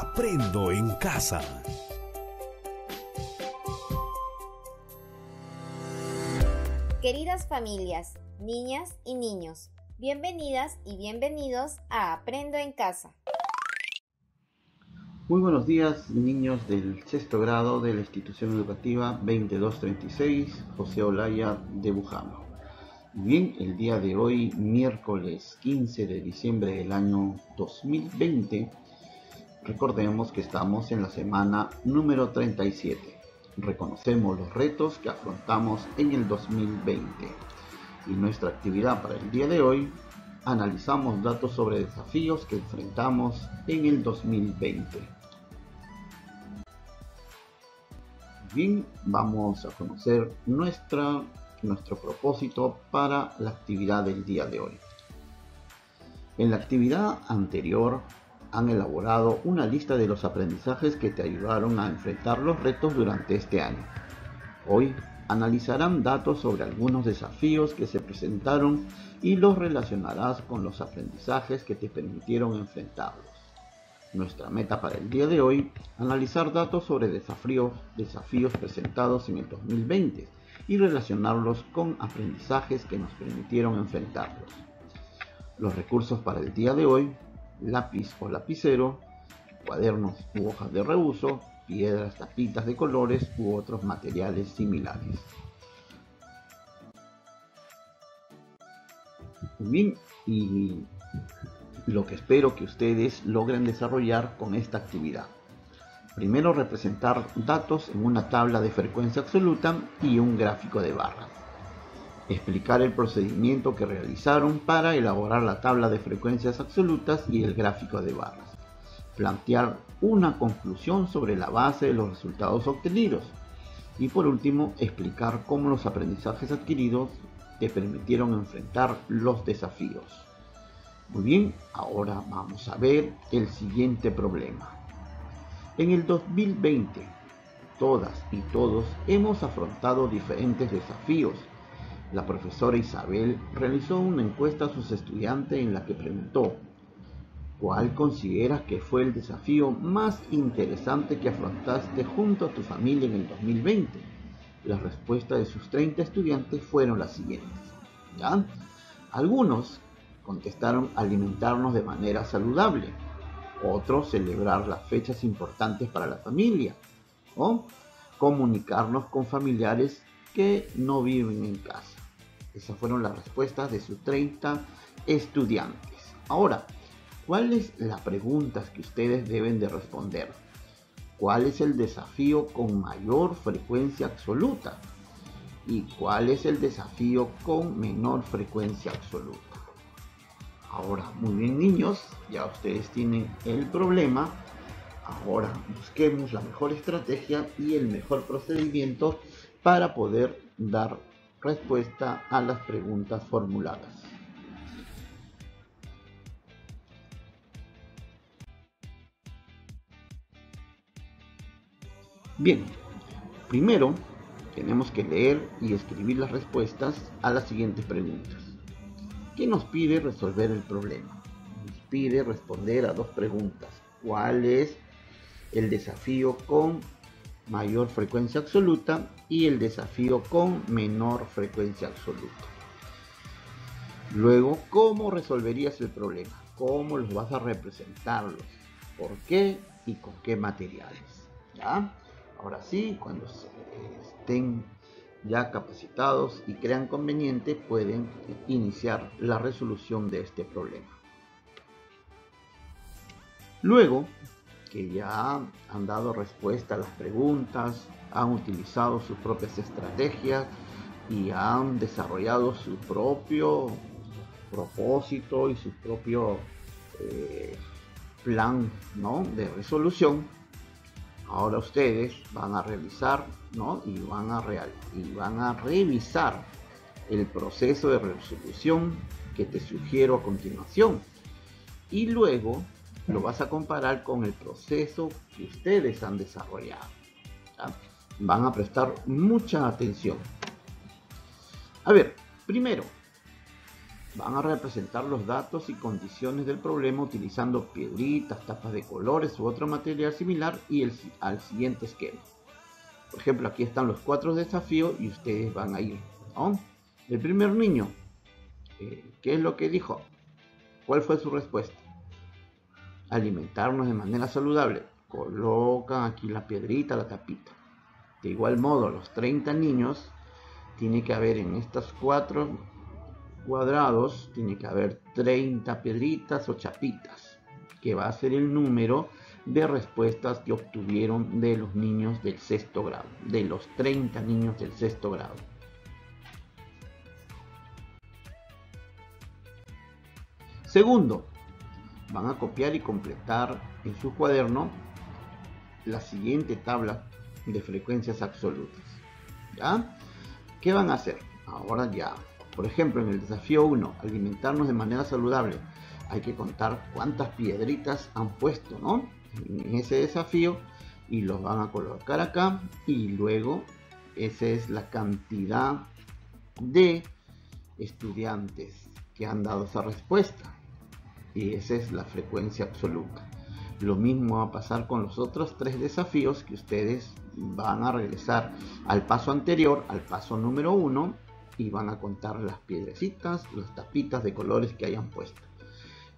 Aprendo en casa. Queridas familias, niñas y niños, bienvenidas y bienvenidos a Aprendo en casa. Muy buenos días, niños del sexto grado de la institución educativa 2236 José Olaya de Bujano. Bien, el día de hoy, miércoles 15 de diciembre del año 2020, recordemos que estamos en la semana número 37. Reconocemos los retos que afrontamos en el 2020. Y nuestra actividad para el día de hoy, analizamos datos sobre desafíos que enfrentamos en el 2020. Bien, vamos a conocer nuestro propósito para la actividad del día de hoy. En la actividad anterior han elaborado una lista de los aprendizajes que te ayudaron a enfrentar los retos durante este año. Hoy analizarán datos sobre algunos desafíos que se presentaron y los relacionarás con los aprendizajes que te permitieron enfrentarlos. Nuestra meta para el día de hoy, analizar datos sobre desafíos presentados en el 2020 y relacionarlos con aprendizajes que nos permitieron enfrentarlos. Los recursos para el día de hoy: lápiz o lapicero, cuadernos u hojas de reuso, piedras, tapitas de colores u otros materiales similares. Bien, y lo que espero que ustedes logren desarrollar con esta actividad. Primero, representar datos en una tabla de frecuencia absoluta y un gráfico de barras. Explicar el procedimiento que realizaron para elaborar la tabla de frecuencias absolutas y el gráfico de barras. Plantear una conclusión sobre la base de los resultados obtenidos. Y por último, explicar cómo los aprendizajes adquiridos te permitieron enfrentar los desafíos. Muy bien, ahora vamos a ver el siguiente problema. En el 2020, todas y todos hemos afrontado diferentes desafíos. La profesora Isabel realizó una encuesta a sus estudiantes en la que preguntó: ¿cuál consideras que fue el desafío más interesante que afrontaste junto a tu familia en el 2020? Las respuestas de sus 30 estudiantes fueron las siguientes. ¿Ya? Algunos contestaron: alimentarnos de manera saludable. Otros: celebrar las fechas importantes para la familia. O comunicarnos con familiares que no viven en casa. Esas fueron las respuestas de sus 30 estudiantes. Ahora, ¿cuál es la pregunta que ustedes deben de responder? ¿Cuál es el desafío con mayor frecuencia absoluta? ¿Y cuál es el desafío con menor frecuencia absoluta? Ahora, muy bien, niños, ya ustedes tienen el problema. Ahora busquemos la mejor estrategia y el mejor procedimiento para poder dar respuesta a las preguntas formuladas. Bien, primero tenemos que leer y escribir las respuestas a las siguientes preguntas. ¿Qué nos pide resolver el problema? Nos pide responder a dos preguntas. ¿Cuál es el desafío con mayor frecuencia absoluta y el desafío con menor frecuencia absoluta? Luego, ¿cómo resolverías el problema? ¿Cómo los vas a representarlos? ¿Por qué y con qué materiales? ¿Ya? Ahora sí, cuando estén ya capacitados y crean conveniente, pueden iniciar la resolución de este problema. Luego que ya han dado respuesta a las preguntas, han utilizado sus propias estrategias y han desarrollado su propio propósito y su propio plan, ¿no?, de resolución. Ahora ustedes van a revisar, ¿no?, y van a revisar el proceso de resolución que te sugiero a continuación. Y luego lo vas a comparar con el proceso que ustedes han desarrollado. ¿Ya? Van a prestar mucha atención. A ver, primero, Van a representar los datos y condiciones del problema utilizando piedritas, tapas de colores u otro material similar y al siguiente esquema. Por ejemplo, aquí están los 4 desafíos y ustedes van a ir, ¿no? El primer niño, ¿qué es lo que dijo? ¿Cuál fue su respuesta? Alimentarnos de manera saludable. Colocan aquí la piedrita, la tapita. De igual modo, los 30 niños, tiene que haber en estos 4 cuadrados, tiene que haber 30 piedritas o chapitas, que va a ser el número de respuestas que obtuvieron de los niños del sexto grado, de los 30 niños del sexto grado. Segundo, van a copiar y completar en su cuaderno la siguiente tabla de frecuencias absolutas. ¿Ya? ¿Qué van a hacer? Ahora ya, por ejemplo, en el desafío 1, alimentarnos de manera saludable, hay que contar cuántas piedritas han puesto, ¿no? En ese desafío, y los van a colocar acá, y luego esa es la cantidad de estudiantes que han dado esa respuesta, y esa es la frecuencia absoluta. Lo mismo va a pasar con los otros 3 desafíos, que ustedes van a regresar al paso anterior, al paso número 1, y van a contar las piedrecitas, las tapitas de colores que hayan puesto.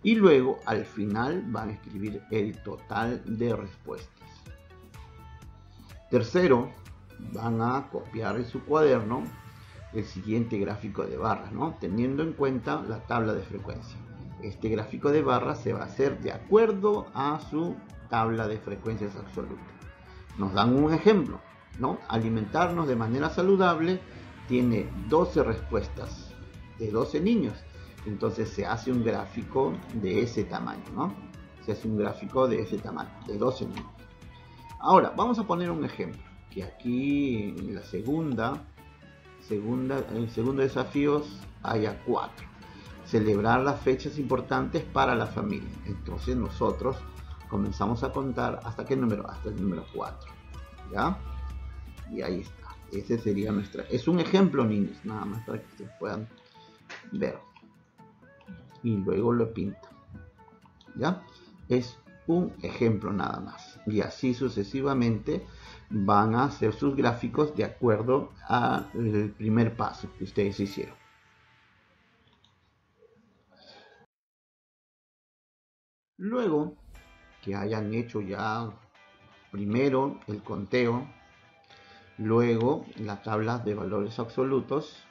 Y luego al final van a escribir el total de respuestas. Tercero, van a copiar en su cuaderno el siguiente gráfico de barras, ¿no? Teniendo en cuenta la tabla de frecuencia. Este gráfico de barras se va a hacer de acuerdo a su tabla de frecuencias absolutas. Nos dan un ejemplo, ¿no? Alimentarnos de manera saludable tiene 12 respuestas de 12 niños. Entonces se hace un gráfico de ese tamaño, ¿no? Se hace un gráfico de ese tamaño, de 12 niños. Ahora, vamos a poner un ejemplo, que aquí en la en el segundo desafío haya 4. Celebrar las fechas importantes para la familia. Entonces nosotros comenzamos a contar hasta qué número, hasta el número 4, ¿ya? Y ahí está. Ese sería es un ejemplo, niños, nada más para que ustedes puedan ver. Y luego lo pintan, ¿ya? Es un ejemplo nada más. Y así sucesivamente van a hacer sus gráficos de acuerdo al primer paso que ustedes hicieron. Luego que hayan hecho ya primero el conteo, luego la tabla de valores absolutos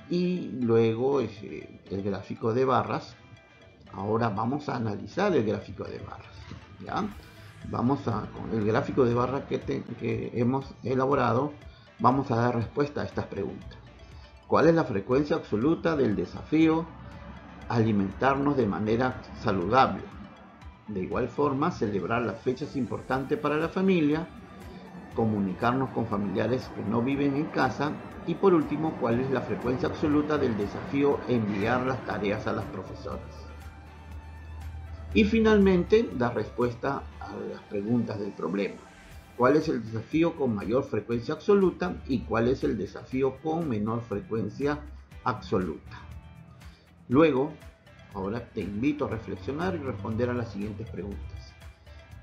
y luego el gráfico de barras, ahora vamos a analizar el gráfico de barras, ¿ya? Con el gráfico de barras que hemos elaborado, vamos a dar respuesta a estas preguntas. ¿Cuál es la frecuencia absoluta del desafío alimentarnos de manera saludable? De igual forma, celebrar las fechas importantes para la familia, comunicarnos con familiares que no viven en casa y por último, cuál es la frecuencia absoluta del desafío enviar las tareas a las profesoras. Y finalmente, dar respuesta a las preguntas del problema. ¿Cuál es el desafío con mayor frecuencia absoluta y cuál es el desafío con menor frecuencia absoluta? Luego, ahora te invito a reflexionar y responder a las siguientes preguntas.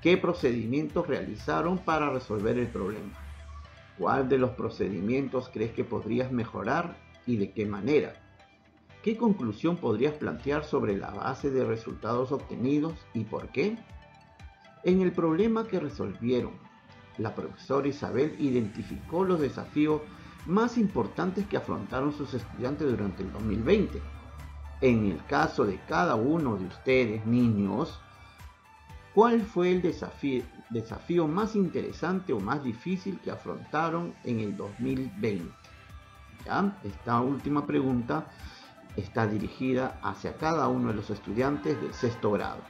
¿Qué procedimientos realizaron para resolver el problema? ¿Cuál de los procedimientos crees que podrías mejorar y de qué manera? ¿Qué conclusión podrías plantear sobre la base de resultados obtenidos y por qué? En el problema que resolvieron, la profesora Isabel identificó los desafíos más importantes que afrontaron sus estudiantes durante el 2020. En el caso de cada uno de ustedes, niños, ¿cuál fue el desafío más interesante o más difícil que afrontaron en el 2020? ¿Ya? Esta última pregunta está dirigida hacia cada uno de los estudiantes del sexto grado.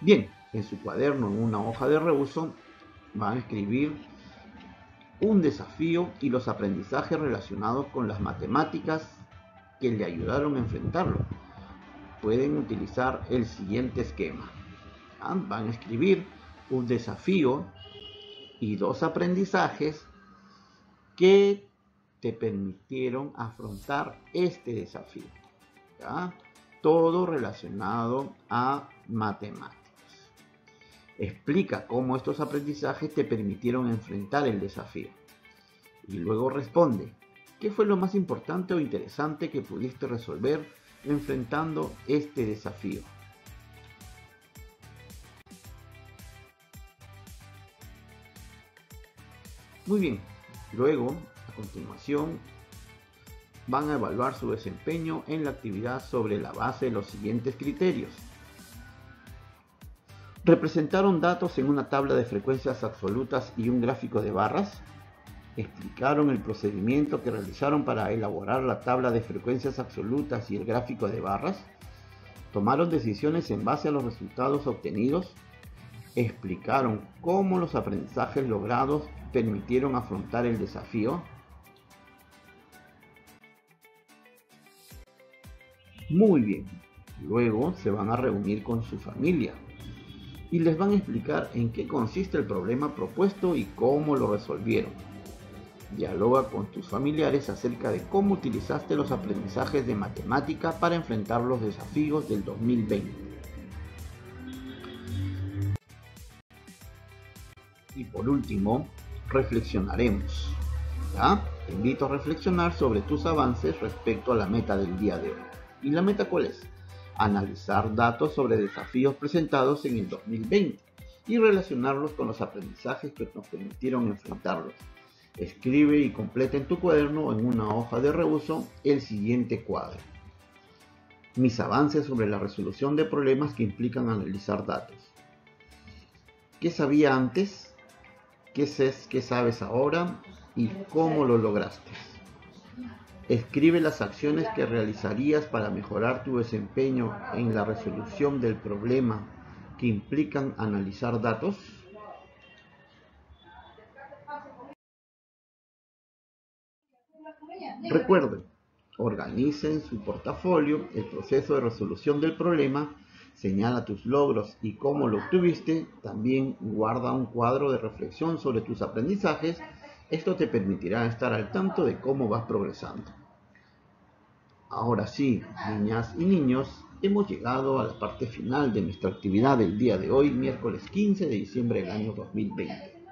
Bien, en su cuaderno, en una hoja de reuso, van a escribir un desafío y los aprendizajes relacionados con las matemáticas que le ayudaron a enfrentarlo. Pueden utilizar el siguiente esquema. Van a escribir un desafío y 2 aprendizajes que te permitieron afrontar este desafío. ¿Ya? Todo relacionado a matemáticas. Explica cómo estos aprendizajes te permitieron enfrentar el desafío. Y luego responde, ¿qué fue lo más importante o interesante que pudiste resolver enfrentando este desafío? Muy bien, luego, a continuación, van a evaluar su desempeño en la actividad sobre la base de los siguientes criterios. Representaron datos en una tabla de frecuencias absolutas y un gráfico de barras. Explicaron el procedimiento que realizaron para elaborar la tabla de frecuencias absolutas y el gráfico de barras. Tomaron decisiones en base a los resultados obtenidos. Explicaron cómo los aprendizajes logrados permitieron afrontar el desafío. Muy bien, luego se van a reunir con su familia y les van a explicar en qué consiste el problema propuesto y cómo lo resolvieron. Dialoga con tus familiares acerca de cómo utilizaste los aprendizajes de matemática para enfrentar los desafíos del 2020. Y por último, reflexionaremos. ¿Ya? Te invito a reflexionar sobre tus avances respecto a la meta del día de hoy. ¿Y la meta cuál es? Analizar datos sobre desafíos presentados en el 2020 y relacionarlos con los aprendizajes que nos permitieron enfrentarlos. Escribe y completa en tu cuaderno o en una hoja de reuso el siguiente cuadro. Mis avances sobre la resolución de problemas que implican analizar datos. ¿Qué sabía antes? ¿Qué sabes ahora? ¿Y cómo lo lograste? Escribe las acciones que realizarías para mejorar tu desempeño en la resolución del problema que implican analizar datos. Recuerden, organicen su portafolio, el proceso de resolución del problema, señala tus logros y cómo lo obtuviste, también guarda un cuadro de reflexión sobre tus aprendizajes. Esto te permitirá estar al tanto de cómo vas progresando. Ahora sí, niñas y niños, hemos llegado a la parte final de nuestra actividad del día de hoy, miércoles 15 de diciembre del año 2020.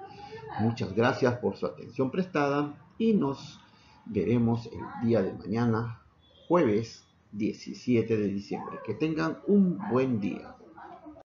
Muchas gracias por su atención prestada y nos veremos el día de mañana, jueves 17 de diciembre. Que tengan un buen día.